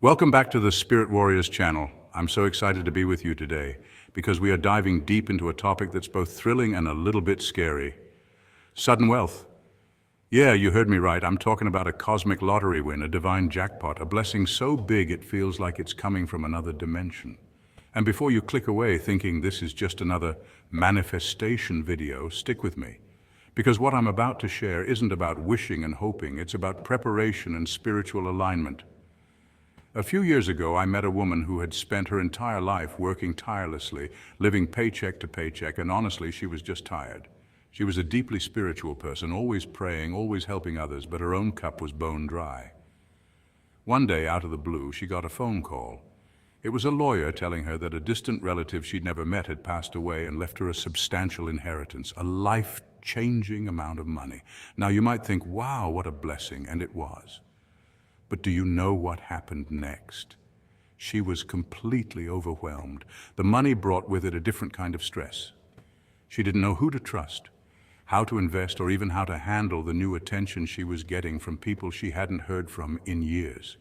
Welcome back to the Spirit Warriors channel. I'm so excited to be with you today because we are diving deep into a topic that's both thrilling and a little bit scary. Sudden wealth. Yeah, you heard me right. I'm talking about a cosmic lottery win, a divine jackpot, a blessing so big it feels like it's coming from another dimension. And before you click away thinking this is just another manifestation video, stick with me. Because what I'm about to share isn't about wishing and hoping, it's about preparation and spiritual alignment. A few years ago, I met a woman who had spent her entire life working tirelessly, living paycheck to paycheck, and honestly, she was just tired. She was a deeply spiritual person, always praying, always helping others, but her own cup was bone dry. One day, out of the blue, she got a phone call. It was a lawyer telling her that a distant relative she'd never met had passed away and left her a substantial inheritance, a life-changing amount of money. Now, you might think, wow, what a blessing, and it was. But do you know what happened next? She was completely overwhelmed. The money brought with it a different kind of stress. She didn't know who to trust, how to invest, or even how to handle the new attention she was getting from people she hadn't heard from in years.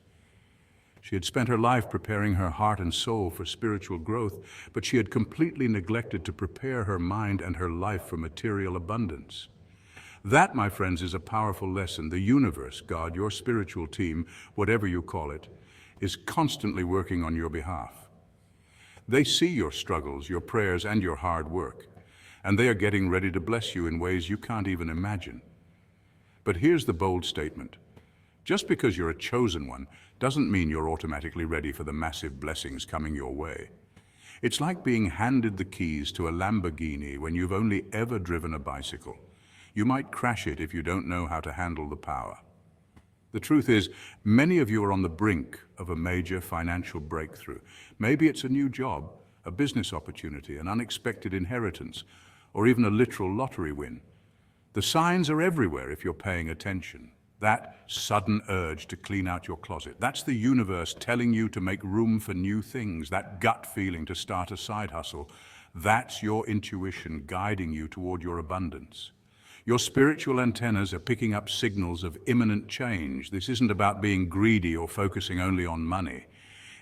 She had spent her life preparing her heart and soul for spiritual growth, but she had completely neglected to prepare her mind and her life for material abundance. That, my friends, is a powerful lesson. The universe, God, your spiritual team, whatever you call it, is constantly working on your behalf. They see your struggles, your prayers, and your hard work, and they are getting ready to bless you in ways you can't even imagine. But here's the bold statement. Just because you're a chosen one doesn't mean you're automatically ready for the massive blessings coming your way. It's like being handed the keys to a Lamborghini when you've only ever driven a bicycle. You might crash it if you don't know how to handle the power. The truth is, many of you are on the brink of a major financial breakthrough. Maybe it's a new job, a business opportunity, an unexpected inheritance, or even a literal lottery win. The signs are everywhere if you're paying attention. That sudden urge to clean out your closet, that's the universe telling you to make room for new things, that gut feeling to start a side hustle. That's your intuition guiding you toward your abundance. Your spiritual antennas are picking up signals of imminent change. This isn't about being greedy or focusing only on money.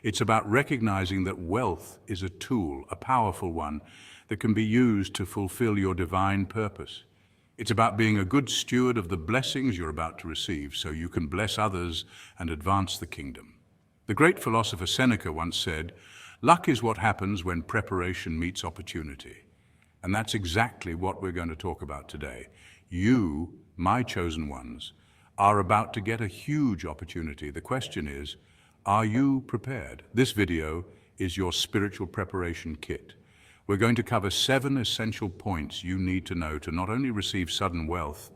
It's about recognizing that wealth is a tool, a powerful one, that can be used to fulfill your divine purpose. It's about being a good steward of the blessings you're about to receive so you can bless others and advance the kingdom. The great philosopher Seneca once said, "Luck is what happens when preparation meets opportunity." And that's exactly what we're going to talk about today. You, my chosen ones, are about to get a huge opportunity. The question is, are you prepared? This video is your spiritual preparation kit. We're going to cover 7 essential points you need to know to not only receive sudden wealth,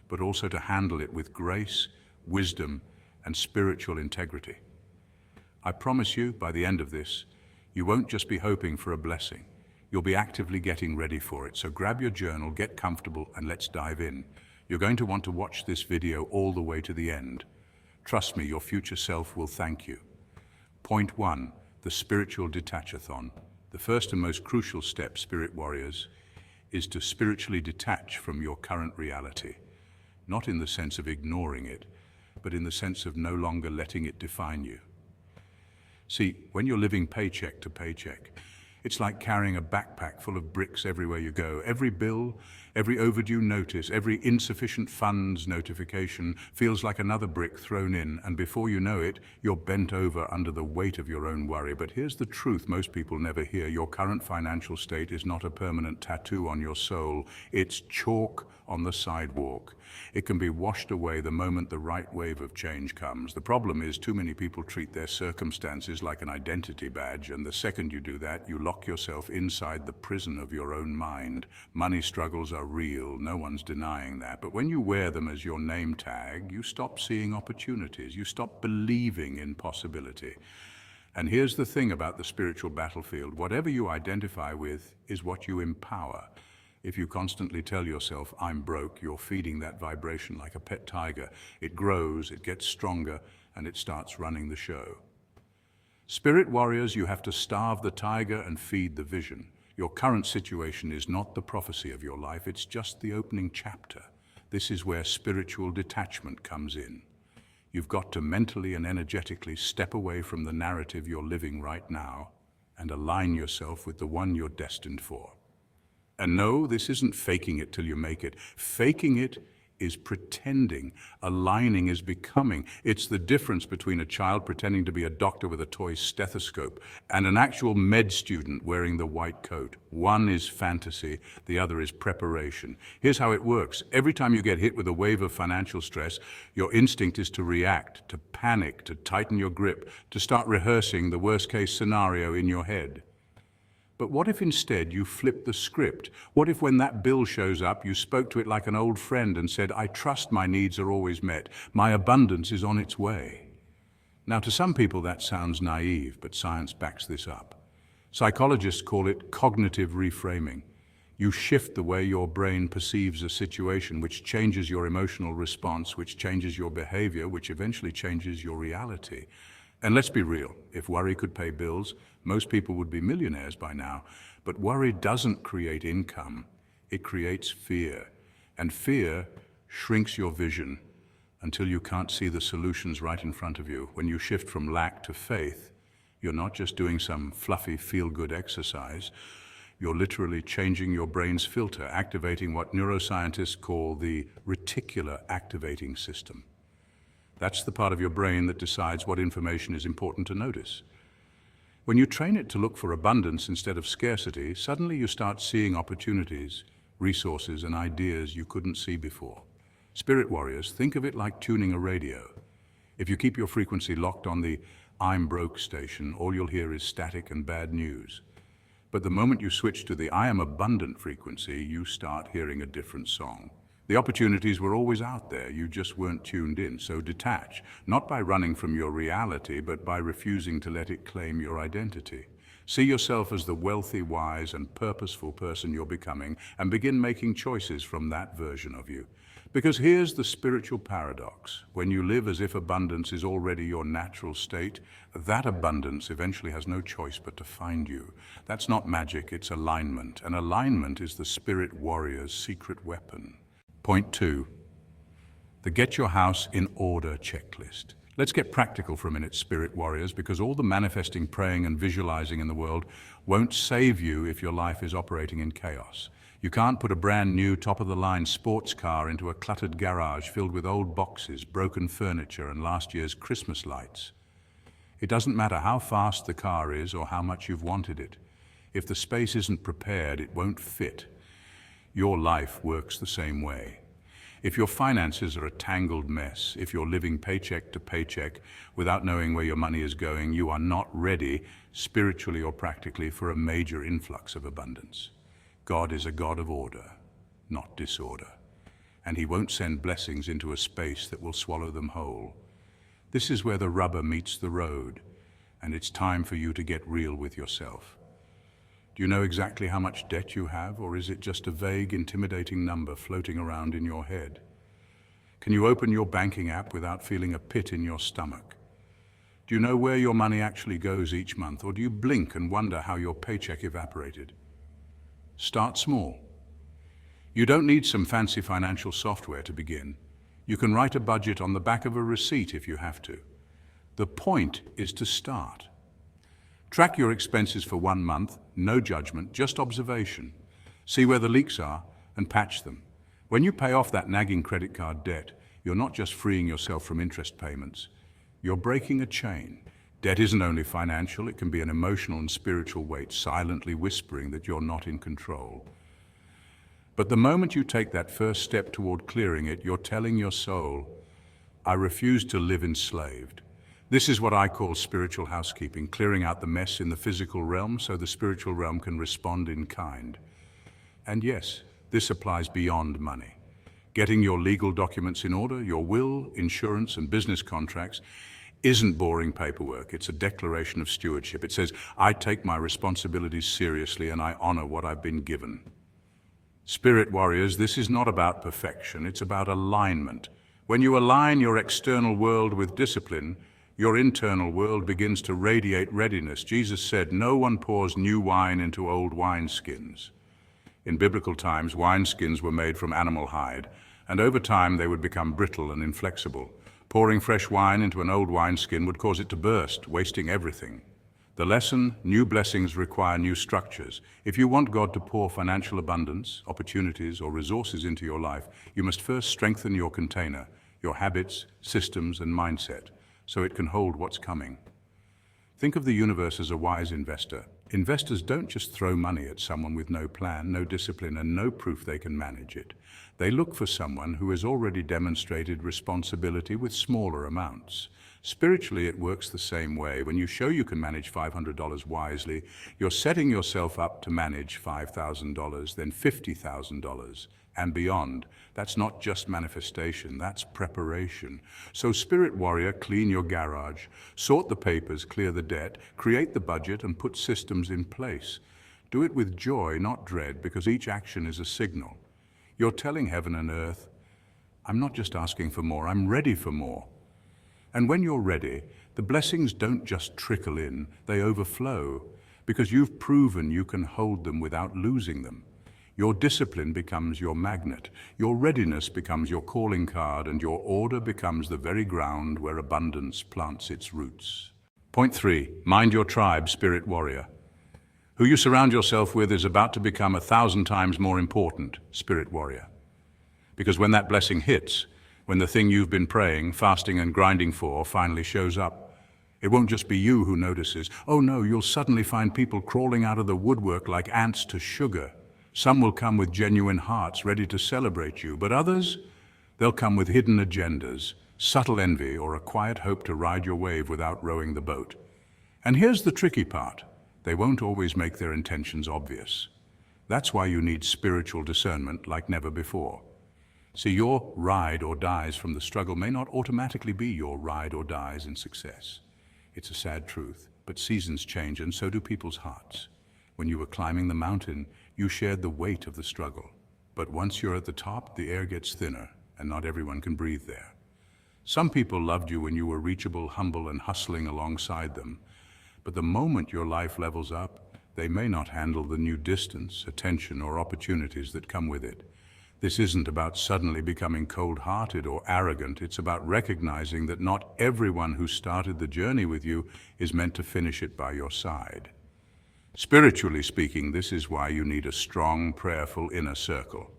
but also to handle it with grace, wisdom, and spiritual integrity. I promise you, by the end of this, you won't just be hoping for a blessing. You'll be actively getting ready for it. So grab your journal, get comfortable, and let's dive in. You're going to want to watch this video all the way to the end. Trust me, your future self will thank you. Point 1, the spiritual detachathon. The first and most crucial step, Spirit Warriors, is to spiritually detach from your current reality. Not in the sense of ignoring it, but in the sense of no longer letting it define you. See, when you're living paycheck to paycheck, it's like carrying a backpack full of bricks everywhere you go. Every bill, every overdue notice, every insufficient funds notification feels like another brick thrown in, and before you know it, you're bent over under the weight of your own worry. But here's the truth most people never hear. Your current financial state is not a permanent tattoo on your soul. It's chalk on the sidewalk. It can be washed away the moment the right wave of change comes. The problem is too many people treat their circumstances like an identity badge, and the second you do that, you lock yourself inside the prison of your own mind. Money struggles are real, no one's denying that, but when you wear them as your name tag, you stop seeing opportunities, you stop believing in possibility. And here's the thing about the spiritual battlefield, whatever you identify with is what you empower. If you constantly tell yourself, "I'm broke," you're feeding that vibration like a pet tiger. It grows, it gets stronger, and it starts running the show. Spirit Warriors, you have to starve the tiger and feed the vision. Your current situation is not the prophecy of your life, it's just the opening chapter. This is where spiritual detachment comes in. You've got to mentally and energetically step away from the narrative you're living right now and align yourself with the one you're destined for. And no, this isn't faking it till you make it. Faking it is pretending. Aligning is becoming. It's the difference between a child pretending to be a doctor with a toy stethoscope and an actual med student wearing the white coat. One is fantasy, the other is preparation. Here's how it works. Every time you get hit with a wave of financial stress, your instinct is to react, to panic, to tighten your grip, to start rehearsing the worst-case scenario in your head. But what if instead you flipped the script? What if when that bill shows up, you spoke to it like an old friend and said, I trust my needs are always met. My abundance is on its way. Now, to some people that sounds naive, but science backs this up. Psychologists call it cognitive reframing. You shift the way your brain perceives a situation, which changes your emotional response, which changes your behavior, which eventually changes your reality. And let's be real, if worry could pay bills, most people would be millionaires by now. But worry doesn't create income, it creates fear. And fear shrinks your vision until you can't see the solutions right in front of you. When you shift from lack to faith, you're not just doing some fluffy feel-good exercise, you're literally changing your brain's filter, activating what neuroscientists call the reticular activating system. That's the part of your brain that decides what information is important to notice. When you train it to look for abundance instead of scarcity, suddenly you start seeing opportunities, resources, and ideas you couldn't see before. Spirit warriors, think of it like tuning a radio. If you keep your frequency locked on the I'm broke station, all you'll hear is static and bad news. But the moment you switch to the I am abundant frequency, you start hearing a different song. The opportunities were always out there, you just weren't tuned in. So detach, not by running from your reality, but by refusing to let it claim your identity. See yourself as the wealthy, wise, and purposeful person you're becoming, and begin making choices from that version of you. Because here's the spiritual paradox. When you live as if abundance is already your natural state, that abundance eventually has no choice but to find you. That's not magic, it's alignment. And alignment is the spirit warrior's secret weapon. Point 2, the Get Your House in Order checklist. Let's get practical for a minute, spirit warriors, because all the manifesting, praying, and visualizing in the world won't save you if your life is operating in chaos. You can't put a brand new, top-of-the-line sports car into a cluttered garage filled with old boxes, broken furniture, and last year's Christmas lights. It doesn't matter how fast the car is or how much you've wanted it. If the space isn't prepared, it won't fit. Your life works the same way. If your finances are a tangled mess, if you're living paycheck to paycheck without knowing where your money is going, you are not ready, spiritually or practically, for a major influx of abundance. God is a God of order, not disorder. And He won't send blessings into a space that will swallow them whole. This is where the rubber meets the road, and it's time for you to get real with yourself. Do you know exactly how much debt you have, or is it just a vague, intimidating number floating around in your head? Can you open your banking app without feeling a pit in your stomach? Do you know where your money actually goes each month, or do you blink and wonder how your paycheck evaporated? Start small. You don't need some fancy financial software to begin. You can write a budget on the back of a receipt if you have to. The point is to start. Track your expenses for 1 month, no judgment, just observation. See where the leaks are and patch them. When you pay off that nagging credit card debt, you're not just freeing yourself from interest payments. You're breaking a chain. Debt isn't only financial, it can be an emotional and spiritual weight, silently whispering that you're not in control. But the moment you take that first step toward clearing it, you're telling your soul, I refuse to live enslaved. This is what I call spiritual housekeeping, clearing out the mess in the physical realm so the spiritual realm can respond in kind. And yes, this applies beyond money. Getting your legal documents in order, your will, insurance, and business contracts isn't boring paperwork. It's a declaration of stewardship. It says, I take my responsibilities seriously and I honor what I've been given. Spirit warriors, this is not about perfection, it's about alignment. When you align your external world with discipline, your internal world begins to radiate readiness. Jesus said, no one pours new wine into old wineskins. In biblical times, wineskins were made from animal hide, and over time they would become brittle and inflexible. Pouring fresh wine into an old wineskin would cause it to burst, wasting everything. The lesson: new blessings require new structures. If you want God to pour financial abundance, opportunities, or resources into your life, you must first strengthen your container, your habits, systems, and mindset, so it can hold what's coming. Think of the universe as a wise investor. Investors don't just throw money at someone with no plan, no discipline, and no proof they can manage it. They look for someone who has already demonstrated responsibility with smaller amounts. Spiritually, it works the same way. When you show you can manage $500 wisely, you're setting yourself up to manage $5,000, then $50,000, and beyond. That's not just manifestation, that's preparation. So, Spirit Warrior, clean your garage, sort the papers, clear the debt, create the budget, and put systems in place. Do it with joy, not dread, because each action is a signal. You're telling heaven and earth, I'm not just asking for more, I'm ready for more. And when you're ready, the blessings don't just trickle in, they overflow, because you've proven you can hold them without losing them. Your discipline becomes your magnet, your readiness becomes your calling card, and your order becomes the very ground where abundance plants its roots. Point 3, mind your tribe, Spirit Warrior. Who you surround yourself with is about to become 1,000 times more important, Spirit Warrior. Because when that blessing hits, when the thing you've been praying, fasting, and grinding for finally shows up, it won't just be you who notices. Oh no, you'll suddenly find people crawling out of the woodwork like ants to sugar. Some will come with genuine hearts ready to celebrate you, but others, they'll come with hidden agendas, subtle envy, or a quiet hope to ride your wave without rowing the boat. And here's the tricky part. They won't always make their intentions obvious. That's why you need spiritual discernment like never before. See, your ride or dies from the struggle may not automatically be your ride or dies in success. It's a sad truth, but seasons change and so do people's hearts. When you were climbing the mountain, you shared the weight of the struggle. But once you're at the top, the air gets thinner, and not everyone can breathe there. Some people loved you when you were reachable, humble, and hustling alongside them. But the moment your life levels up, they may not handle the new distance, attention, or opportunities that come with it. This isn't about suddenly becoming cold-hearted or arrogant. It's about recognizing that not everyone who started the journey with you is meant to finish it by your side. Spiritually speaking, this is why you need a strong, prayerful inner circle.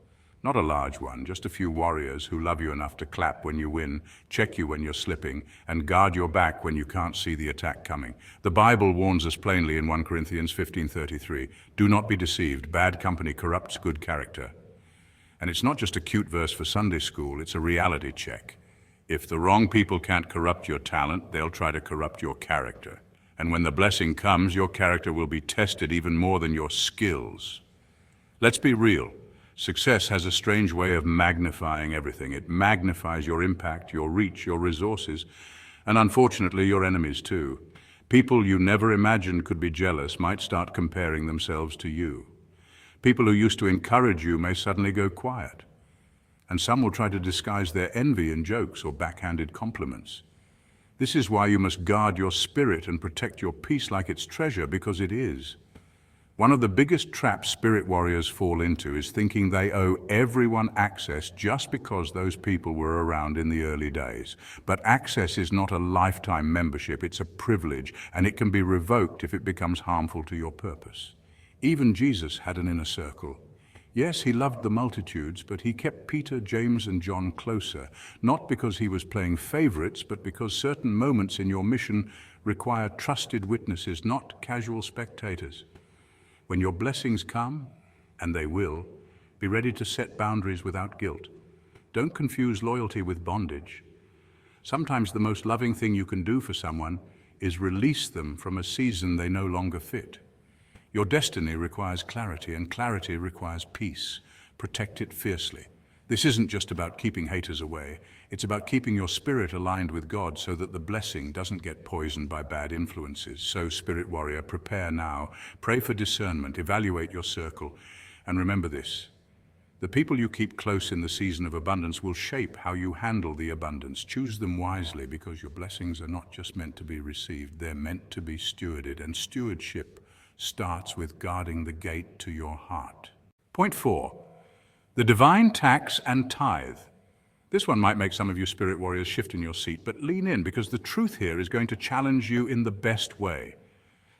Not a large one, just a few warriors who love you enough to clap when you win, check you when you're slipping, and guard your back when you can't see the attack coming. The Bible warns us plainly in 1 Corinthians 15:33, do not be deceived, bad company corrupts good character. And it's not just a cute verse for Sunday school, it's a reality check. If the wrong people can't corrupt your talent, they'll try to corrupt your character. And when the blessing comes, your character will be tested even more than your skills. Let's be real. Success has a strange way of magnifying everything. It magnifies your impact, your reach, your resources, and unfortunately your enemies too. People you never imagined could be jealous might start comparing themselves to you. People who used to encourage you may suddenly go quiet. And some will try to disguise their envy in jokes or backhanded compliments. This is why you must guard your spirit and protect your peace like it's treasure, because it is. One of the biggest traps spirit warriors fall into is thinking they owe everyone access just because those people were around in the early days. But access is not a lifetime membership, it's a privilege, and it can be revoked if it becomes harmful to your purpose. Even Jesus had an inner circle. Yes, he loved the multitudes, but he kept Peter, James, and John closer, not because he was playing favorites, but because certain moments in your mission require trusted witnesses, not casual spectators. When your blessings come, and they will, be ready to set boundaries without guilt. Don't confuse loyalty with bondage. Sometimes the most loving thing you can do for someone is release them from a season they no longer fit. Your destiny requires clarity, and clarity requires peace. Protect it fiercely. This isn't just about keeping haters away. It's about keeping your spirit aligned with God so that the blessing doesn't get poisoned by bad influences. So, Spirit Warrior, prepare now. Pray for discernment, evaluate your circle, and remember this. The people you keep close in the season of abundance will shape how you handle the abundance. Choose them wisely, because your blessings are not just meant to be received, they're meant to be stewarded, and stewardship starts with guarding the gate to your heart. Point 4, the divine tax and tithe. This one might make some of you spirit warriors shift in your seat, but lean in because the truth here is going to challenge you in the best way.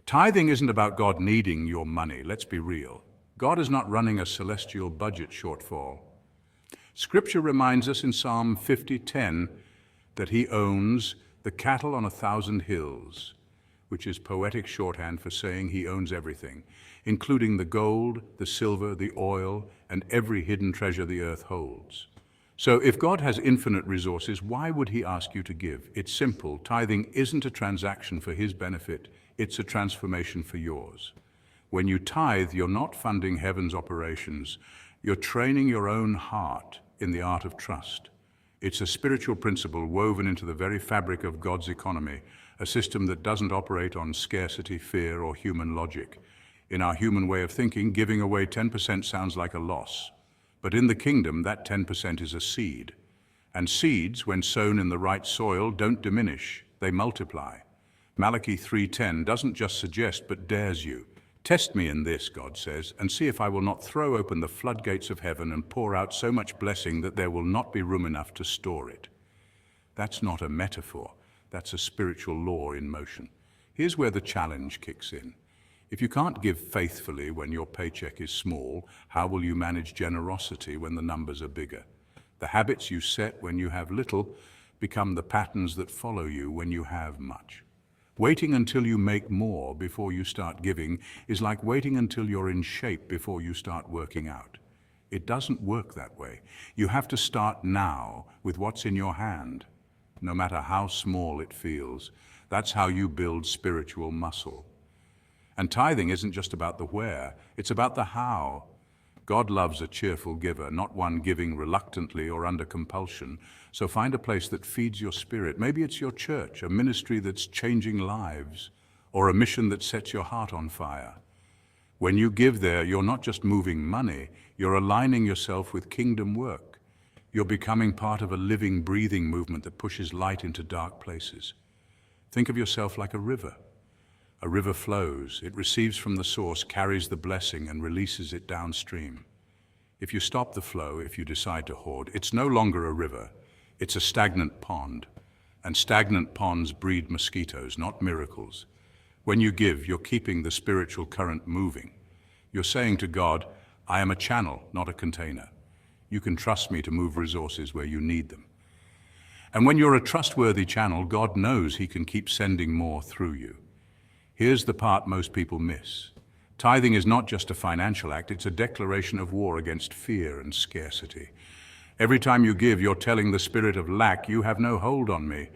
Tithing isn't about God needing your money, let's be real. God is not running a celestial budget shortfall. Scripture reminds us in Psalm 50:10 that he owns the cattle on 1,000 hills, which is poetic shorthand for saying he owns everything, including the gold, the silver, the oil, and every hidden treasure the earth holds. So if God has infinite resources, why would he ask you to give? It's simple. Tithing isn't a transaction for his benefit, it's a transformation for yours. When you tithe, you're not funding heaven's operations, you're training your own heart in the art of trust. It's a spiritual principle woven into the very fabric of God's economy, a system that doesn't operate on scarcity, fear, or human logic. In our human way of thinking, giving away 10% sounds like a loss. But in the kingdom, that 10% is a seed. And seeds, when sown in the right soil, don't diminish, they multiply. Malachi 3:10 doesn't just suggest, but dares you. Test me in this, God says, and see if I will not throw open the floodgates of heaven and pour out so much blessing that there will not be room enough to store it. That's not a metaphor, that's a spiritual law in motion. Here's where the challenge kicks in. If you can't give faithfully when your paycheck is small, how will you manage generosity when the numbers are bigger? The habits you set when you have little become the patterns that follow you when you have much. Waiting until you make more before you start giving is like waiting until you're in shape before you start working out. It doesn't work that way. You have to start now with what's in your hand, no matter how small it feels. That's how you build spiritual muscle. And tithing isn't just about the where, it's about the how. God loves a cheerful giver, not one giving reluctantly or under compulsion. So find a place that feeds your spirit. Maybe it's your church, a ministry that's changing lives, or a mission that sets your heart on fire. When you give there, you're not just moving money, you're aligning yourself with kingdom work. You're becoming part of a living, breathing movement that pushes light into dark places. Think of yourself like a river. A river flows, it receives from the source, carries the blessing, and releases it downstream. If you stop the flow, if you decide to hoard, it's no longer a river, it's a stagnant pond. And stagnant ponds breed mosquitoes, not miracles. When you give, you're keeping the spiritual current moving. You're saying to God, I am a channel, not a container. You can trust me to move resources where you need them. And when you're a trustworthy channel, God knows he can keep sending more through you. Here's the part most people miss. Tithing is not just a financial act, it's a declaration of war against fear and scarcity. Every time you give, you're telling the spirit of lack, you have no hold on me.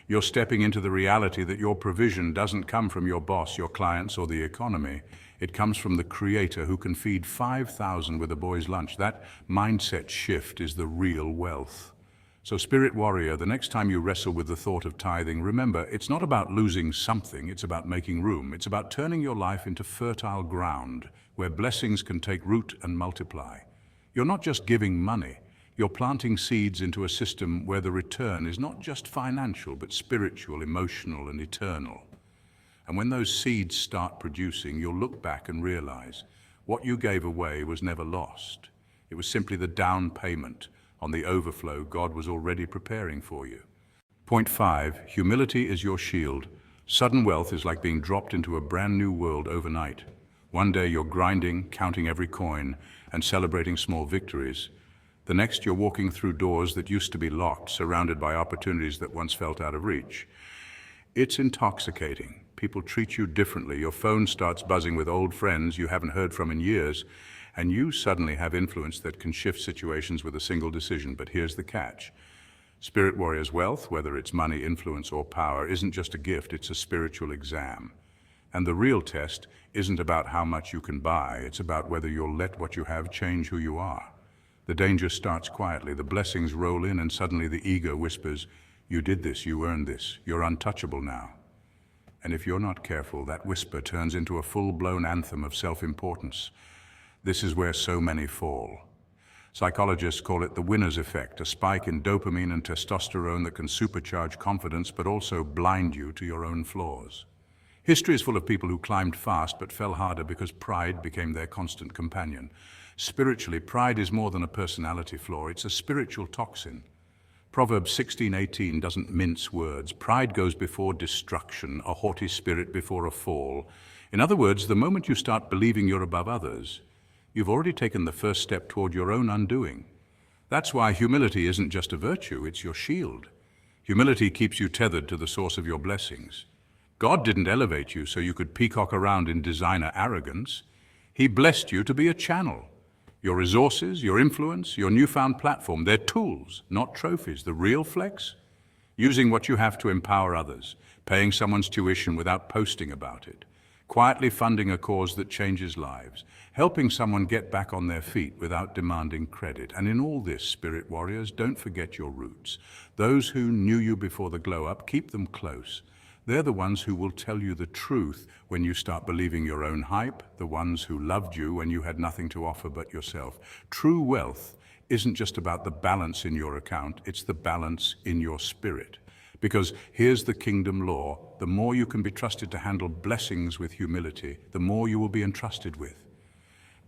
You're stepping into the reality that your provision doesn't come from your boss, your clients, or the economy. It comes from the Creator who can feed 5,000 with a boy's lunch. That mindset shift is the real wealth. So Spirit Warrior, the next time you wrestle with the thought of tithing, remember, it's not about losing something, it's about making room. It's about turning your life into fertile ground where blessings can take root and multiply. You're not just giving money, you're planting seeds into a system where the return is not just financial, but spiritual, emotional, and eternal. And when those seeds start producing, you'll look back and realize what you gave away was never lost. It was simply the down payment on the overflow God was already preparing for you. Point 5, humility is your shield. Sudden wealth is like being dropped into a brand new world overnight. One day you're grinding, counting every coin, and celebrating small victories. The next you're walking through doors that used to be locked, surrounded by opportunities that once felt out of reach. It's intoxicating. People treat you differently. Your phone starts buzzing with old friends you haven't heard from in years, and you suddenly have influence that can shift situations with a single decision. But here's the catch. Spirit Warrior's wealth, whether it's money, influence, or power, isn't just a gift, it's a spiritual exam. And the real test isn't about how much you can buy, it's about whether you'll let what you have change who you are. The danger starts quietly, the blessings roll in, and suddenly the ego whispers, you did this, you earned this, you're untouchable now. And if you're not careful, that whisper turns into a full-blown anthem of self-importance. This is where so many fall. Psychologists call it the winner's effect, a spike in dopamine and testosterone that can supercharge confidence but also blind you to your own flaws. History is full of people who climbed fast but fell harder because pride became their constant companion. Spiritually, pride is more than a personality flaw, it's a spiritual toxin. Proverbs 16:18 doesn't mince words. Pride goes before destruction, a haughty spirit before a fall. In other words, the moment you start believing you're above others, you've already taken the first step toward your own undoing. That's why humility isn't just a virtue, it's your shield. Humility keeps you tethered to the source of your blessings. God didn't elevate you so you could peacock around in designer arrogance. He blessed you to be a channel. Your resources, your influence, your newfound platform, they're tools, not trophies. The real flex? Using what you have to empower others, paying someone's tuition without posting about it, quietly funding a cause that changes lives, helping someone get back on their feet without demanding credit. And in all this, spirit warriors, don't forget your roots. Those who knew you before the glow up, keep them close. They're the ones who will tell you the truth when you start believing your own hype, the ones who loved you when you had nothing to offer but yourself. True wealth isn't just about the balance in your account, it's the balance in your spirit. Because here's the kingdom law: the more you can be trusted to handle blessings with humility, the more you will be entrusted with.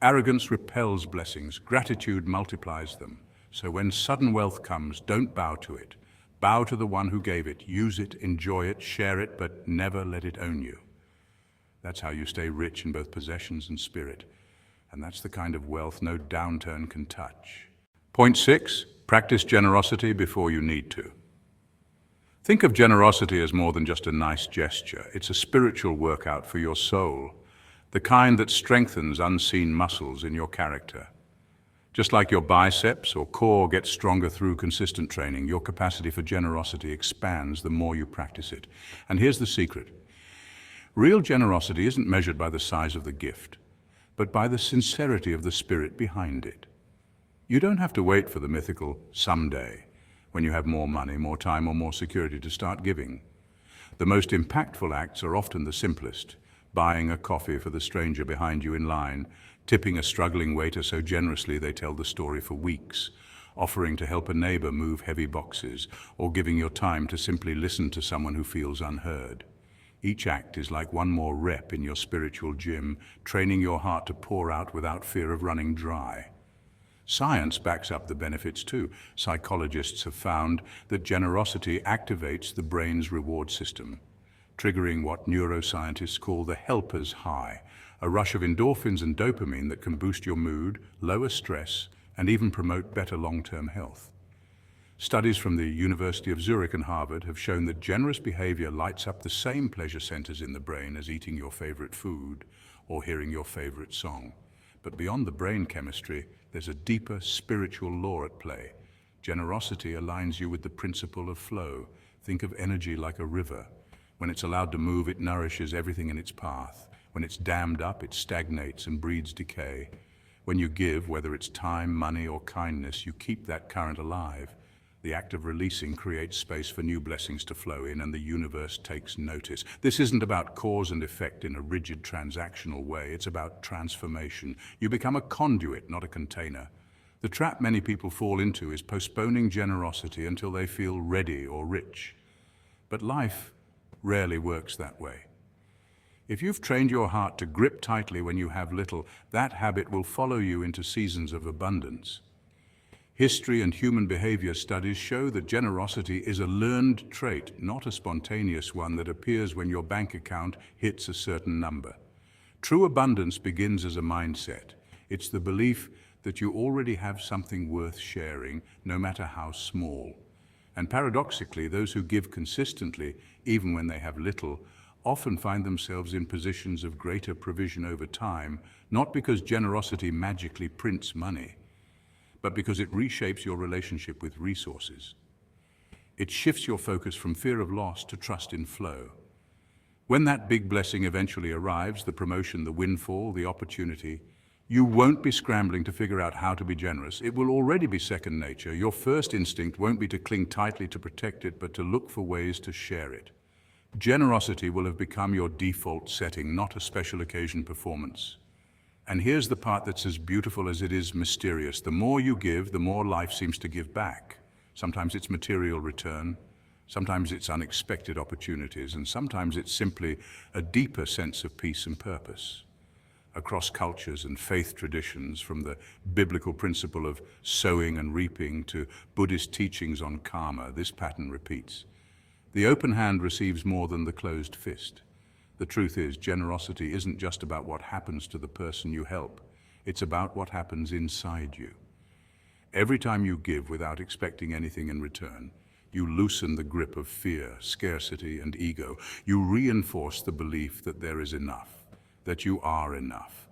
Arrogance repels blessings, gratitude multiplies them. So when sudden wealth comes, don't bow to it. Bow to the one who gave it, use it, enjoy it, share it, but never let it own you. That's how you stay rich in both possessions and spirit. And that's the kind of wealth no downturn can touch. Point 6, practice generosity before you need to. Think of generosity as more than just a nice gesture. It's a spiritual workout for your soul, the kind that strengthens unseen muscles in your character. Just like your biceps or core gets stronger through consistent training, your capacity for generosity expands the more you practice it. And here's the secret. Real generosity isn't measured by the size of the gift, but by the sincerity of the spirit behind it. You don't have to wait for the mythical someday, when you have more money, more time, or more security to start giving. The most impactful acts are often the simplest: buying a coffee for the stranger behind you in line, tipping a struggling waiter so generously they tell the story for weeks, offering to help a neighbor move heavy boxes, or giving your time to simply listen to someone who feels unheard. Each act is like one more rep in your spiritual gym, training your heart to pour out without fear of running dry. Science backs up the benefits too. Psychologists have found that generosity activates the brain's reward system, triggering what neuroscientists call the helper's high, a rush of endorphins and dopamine that can boost your mood, lower stress, and even promote better long-term health. Studies from the University of Zurich and Harvard have shown that generous behavior lights up the same pleasure centers in the brain as eating your favorite food or hearing your favorite song. But beyond the brain chemistry, there's a deeper spiritual law at play. Generosity aligns you with the principle of flow. Think of energy like a river. When it's allowed to move, it nourishes everything in its path. When it's dammed up, it stagnates and breeds decay. When you give, whether it's time, money, or kindness, you keep that current alive. The act of releasing creates space for new blessings to flow in, and the universe takes notice. This isn't about cause and effect in a rigid transactional way. It's about transformation. You become a conduit, not a container. The trap many people fall into is postponing generosity until they feel ready or rich. But life rarely works that way. If you've trained your heart to grip tightly when you have little, that habit will follow you into seasons of abundance. History and human behavior studies show that generosity is a learned trait, not a spontaneous one that appears when your bank account hits a certain number. True abundance begins as a mindset. It's the belief that you already have something worth sharing, no matter how small. And paradoxically, those who give consistently, even when they have little, often find themselves in positions of greater provision over time, not because generosity magically prints money, but because it reshapes your relationship with resources. It shifts your focus from fear of loss to trust in flow. When that big blessing eventually arrives, the promotion, the windfall, the opportunity, you won't be scrambling to figure out how to be generous. It will already be second nature. Your first instinct won't be to cling tightly to protect it, but to look for ways to share it. Generosity will have become your default setting, not a special occasion performance. And here's the part that's as beautiful as it is mysterious. The more you give, the more life seems to give back. Sometimes it's material return, sometimes it's unexpected opportunities, and sometimes it's simply a deeper sense of peace and purpose. Across cultures and faith traditions, from the biblical principle of sowing and reaping to Buddhist teachings on karma, this pattern repeats. The open hand receives more than the closed fist. The truth is, generosity isn't just about what happens to the person you help. It's about what happens inside you. Every time you give without expecting anything in return, you loosen the grip of fear, scarcity, and ego. You reinforce the belief that there is enough, that you are enough,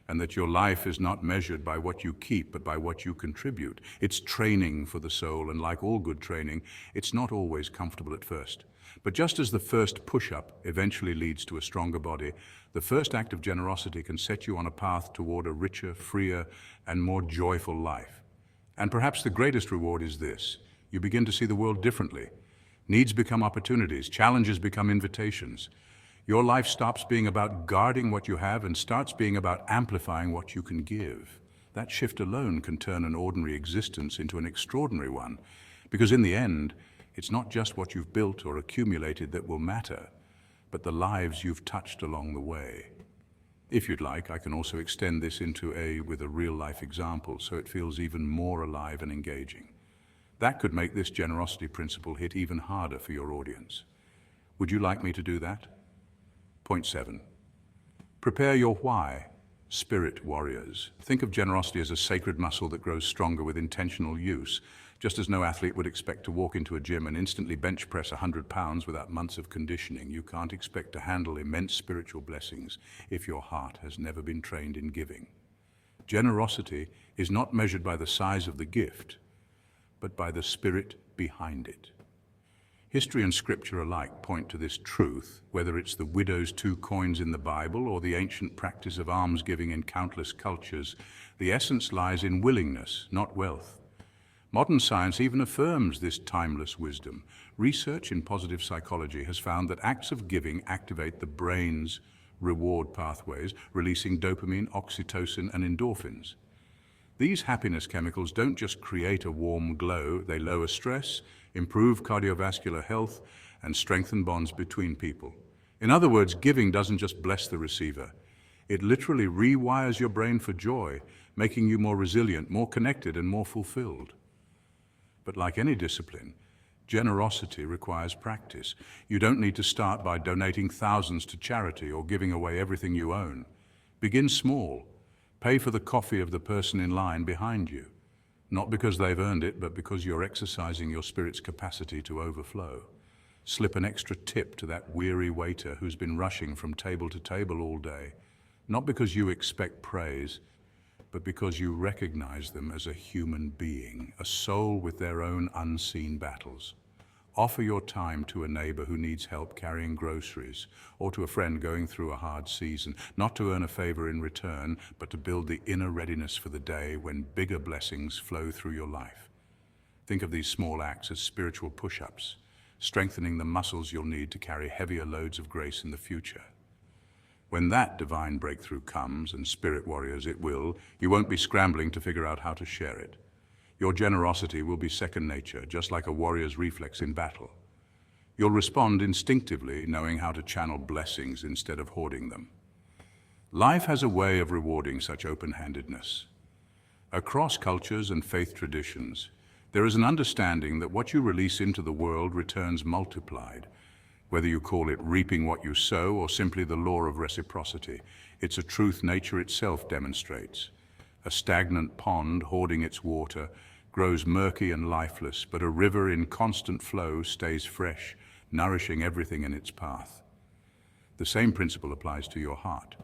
and that your life is not measured by what you keep, but by what you contribute. It's training for the soul, and like all good training, it's not always comfortable at first. But just as the first push-up eventually leads to a stronger body, the first act of generosity can set you on a path toward a richer, freer, and more joyful life. And perhaps the greatest reward is this: you begin to see the world differently. Needs become opportunities, challenges become invitations. Your life stops being about guarding what you have and starts being about amplifying what you can give. That shift alone can turn an ordinary existence into an extraordinary one, because in the end, it's not just what you've built or accumulated that will matter, but the lives you've touched along the way. If you'd like, I can also extend this with a real-life example, so it feels even more alive and engaging. That could make this generosity principle hit even harder for your audience. Would you like me to do that? Point 7. Prepare your why, spirit warriors. Think of generosity as a sacred muscle that grows stronger with intentional use. Just as no athlete would expect to walk into a gym and instantly bench press 100 pounds without months of conditioning, you can't expect to handle immense spiritual blessings if your heart has never been trained in giving. Generosity is not measured by the size of the gift, but by the spirit behind it. History and scripture alike point to this truth, whether it's the widow's 2 coins in the Bible or the ancient practice of almsgiving in countless cultures. The essence lies in willingness, not wealth. Modern science even affirms this timeless wisdom. Research in positive psychology has found that acts of giving activate the brain's reward pathways, releasing dopamine, oxytocin, and endorphins. These happiness chemicals don't just create a warm glow, they lower stress, improve cardiovascular health, and strengthen bonds between people. In other words, giving doesn't just bless the receiver. It literally rewires your brain for joy, making you more resilient, more connected, and more fulfilled. But like any discipline, generosity requires practice. You don't need to start by donating thousands to charity or giving away everything you own. Begin small. Pay for the coffee of the person in line behind you. Not because they've earned it, but because you're exercising your spirit's capacity to overflow. Slip an extra tip to that weary waiter who's been rushing from table to table all day, not because you expect praise, but because you recognize them as a human being, a soul with their own unseen battles. Offer your time to a neighbor who needs help carrying groceries, or to a friend going through a hard season, not to earn a favor in return, but to build the inner readiness for the day when bigger blessings flow through your life. Think of these small acts as spiritual push-ups, strengthening the muscles you'll need to carry heavier loads of grace in the future. When that divine breakthrough comes, and spirit warriors it will, you won't be scrambling to figure out how to share it. Your generosity will be second nature, just like a warrior's reflex in battle. You'll respond instinctively, knowing how to channel blessings instead of hoarding them. Life has a way of rewarding such open-handedness. Across cultures and faith traditions, there is an understanding that what you release into the world returns multiplied. Whether you call it reaping what you sow or simply the law of reciprocity, it's a truth nature itself demonstrates. A stagnant pond hoarding its water grows murky and lifeless, but a river in constant flow stays fresh, nourishing everything in its path. The same principle applies to your heart.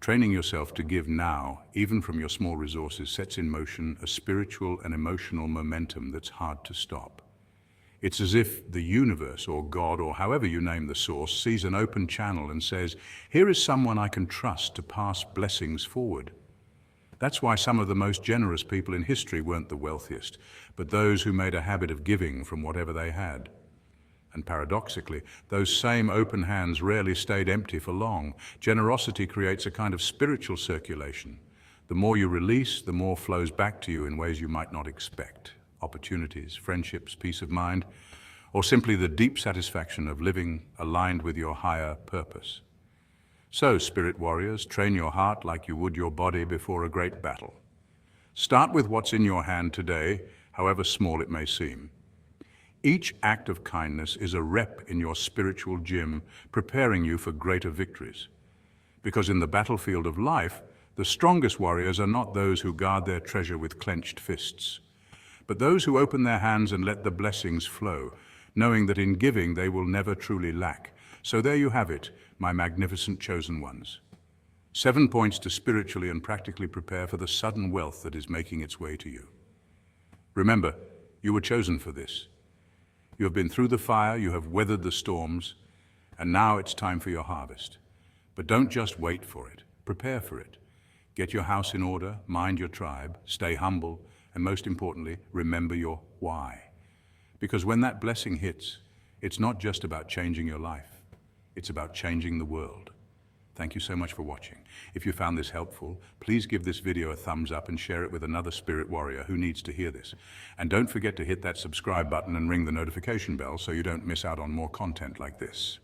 Training yourself to give now, even from your small resources, sets in motion a spiritual and emotional momentum that's hard to stop. It's as if the universe, or God, or however you name the source, sees an open channel and says, "Here is someone I can trust to pass blessings forward." That's why some of the most generous people in history weren't the wealthiest, but those who made a habit of giving from whatever they had. And paradoxically, those same open hands rarely stayed empty for long. Generosity creates a kind of spiritual circulation. The more you release, the more flows back to you in ways you might not expect. Opportunities, friendships, peace of mind, or simply the deep satisfaction of living aligned with your higher purpose. So, spirit warriors, train your heart like you would your body before a great battle. Start with what's in your hand today, however small it may seem. Each act of kindness is a rep in your spiritual gym, preparing you for greater victories. Because in the battlefield of life, the strongest warriors are not those who guard their treasure with clenched fists, but those who open their hands and let the blessings flow, knowing that in giving they will never truly lack. So there you have it, my magnificent chosen ones. 7 points to spiritually and practically prepare for the sudden wealth that is making its way to you. Remember, you were chosen for this. You have been through the fire, you have weathered the storms, and now it's time for your harvest. But don't just wait for it, prepare for it. Get your house in order, mind your tribe, stay humble, and most importantly, remember your why. Because when that blessing hits, it's not just about changing your life, it's about changing the world. Thank you so much for watching. If you found this helpful, please give this video a thumbs up and share it with another spirit warrior who needs to hear this. And don't forget to hit that subscribe button and ring the notification bell so you don't miss out on more content like this.